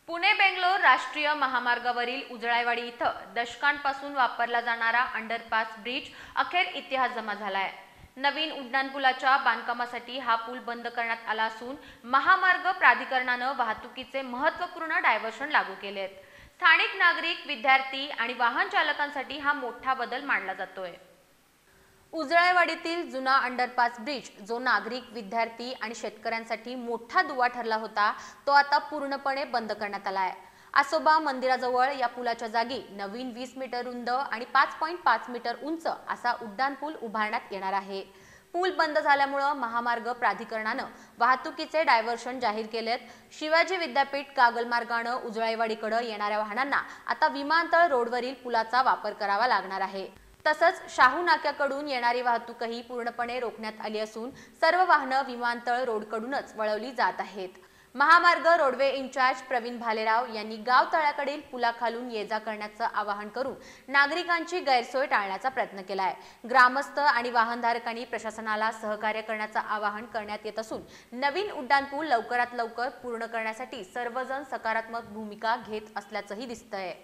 पुणे बेंगलोर राष्ट्रीय महामार्गावरील उजळाईवाडी इथं दशकांपासून वापरला जाणारा अंडरपास ब्रिज अखेर इतिहास जमा झालाय। नवीन उड्डाणपुलाच्या बांधकामासाठी हा पूल बंद करण्यात आला असून महामार्ग प्राधिकरणानं वाहतुकीचे महत्त्वपूर्ण डायव्हर्शन लागू केलेत। स्थानिक नागरिक, विद्यार्थी आणि वाहन चालकांसाठी हा मोठा बदल मानला जातोय। उजळाईवाडीतील जुना अंडरपास ब्रिज जो नागरिक, विद्यार्थी आणि शेतकऱ्यांसाठी मोठा दुवा ठरला होता, तो आता पूर्णपणे बंद करण्यात आला आहे। आसोबा मंदिराजवळ या पुलाच्या जागी नवीन 20 मीटर रुंद आणि 5.5 मीटर उंच असा उड्डाणपूल उभारण्यात येणार आहे। पूल बंद झाल्यामुळे महामार्ग प्राधिकरणानं वाहतुकीचे डायव्हर्शन जाहीर केलेत। शिवाजी विद्यापीठ कागल मार्गाने उजळाईवाडीकडे येणाऱ्या वाहनांना आता विमानतळ रोडवरील पुलाचा वापर करावा लागणार आहे। तसंच शाहू नाक्याकडून येणारी वाहतूकही पूर्णपणे रोखण्यात आली असून सर्व वाहनं विमानतळ रोडकडूनच वळवली जात आहेत। महामार्ग रोडवे इंचार्ज प्रवीण भालेराव यांनी गाव तळाकडील पुलाखालून ये-जा करण्याचं आवाहन करून नागरिकांची गैरसोय टाळण्याचा प्रयत्न केलाय। ग्रामस्थ आणि वाहनधारकांनी प्रशासनाला सहकार्य करण्याचं आवाहन करण्यात येत असून नवीन उड्डाणपूल लवकरात लवकर पूर्ण करण्यासाठी सर्वजण सकारात्मक भूमिका घेत असल्याचंही दिसतंय।